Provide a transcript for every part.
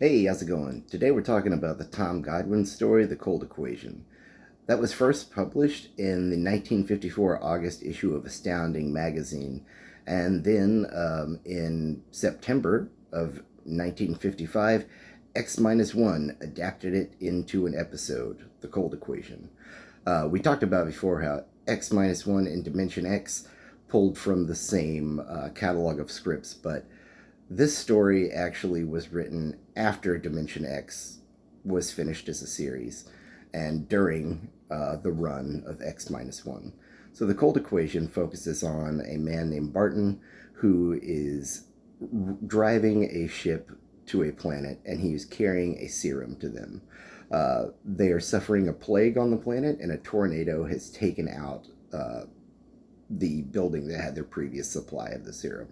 Hey, how's it going? Today we're talking about the Tom Godwin story, The Cold Equation. That was first published in the 1954 August issue of Astounding magazine, and then in September of 1955, X-1 adapted it into an episode, The Cold Equation. We talked about before how X-1 and Dimension X pulled from the same catalog of scripts, but this story actually was written after Dimension X was finished as a series and during the run of X-1. So the Cold Equation focuses on a man named Barton who is driving a ship to a planet and he's carrying a serum to them. They are suffering a plague on the planet, and a tornado has taken out the building that had their previous supply of the serum.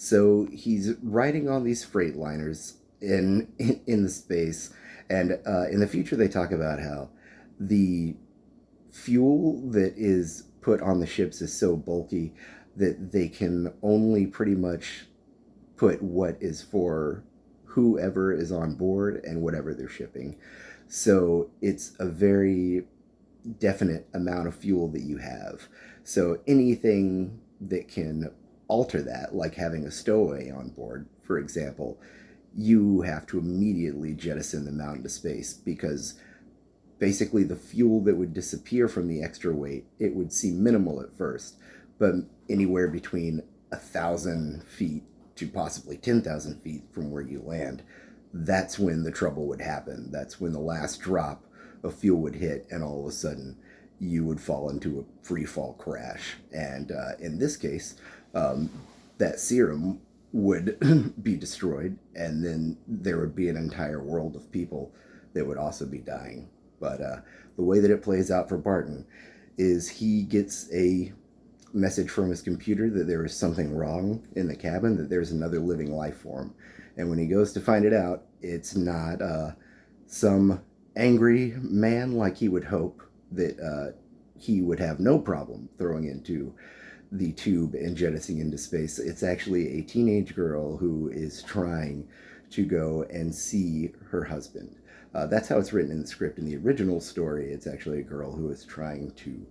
So he's riding on these freight liners in the space, and in the future they talk about how the fuel that is put on the ships is so bulky that they can only pretty much put what is for whoever is on board and whatever they're shipping. So it's a very definite amount of fuel that you have. So anything that can alter that, like having a stowaway on board, for example, you have to immediately jettison them out into space because basically the fuel that would disappear from the extra weight, it would seem minimal at first, but anywhere between 1,000 feet to possibly 10,000 feet from where you land, that's when the trouble would happen. That's when the last drop of fuel would hit, and all of a sudden you would fall into a free fall crash. And in this case, um, that serum would be destroyed, and then there would be an entire world of people that would also be dying. But the way that it plays out for Barton is he gets a message from his computer that there is something wrong in the cabin, that there's another living life form. And when he goes to find it out, it's not some angry man like he would hope that he would have no problem throwing into the tube and jettisoning into space. It's actually a teenage girl who is trying to go and see her husband. That's how it's written in the script. In the original story, it's actually a girl who is trying to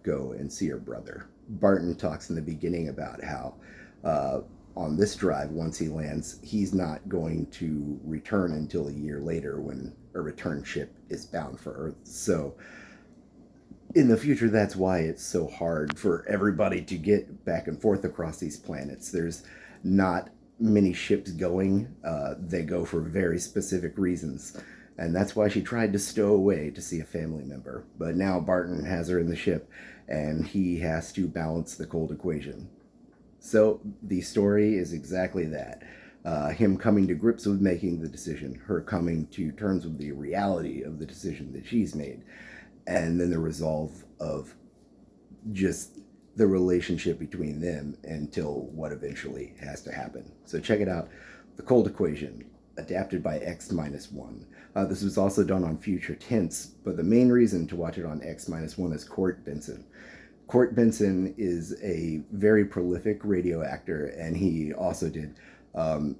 go and see her brother. Barton talks in the beginning about how on this drive, once he lands, he's not going to return until a year later when a return ship is bound for Earth. So in the future, that's why it's so hard for everybody to get back and forth across these planets. There's not many ships going. They go for very specific reasons. And that's why she tried to stow away to see a family member. But now Barton has her in the ship, and he has to balance the cold equation. So the story is exactly that. Him coming to grips with making the decision, her coming to terms with the reality of the decision that she's made, and then the resolve of just the relationship between them until what eventually has to happen. So check it out, The Cold Equation, adapted by X-1. This was also done on Future Tense, but the main reason to watch it on X-1 is Court Benson. Court Benson is a very prolific radio actor, and he also did, I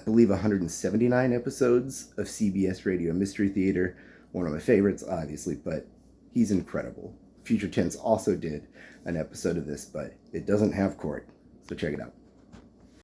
believe, 179 episodes of CBS Radio Mystery Theater. One of my favorites, obviously, but he's incredible. Future Tense also did an episode of this, but it doesn't have Court, so check it out.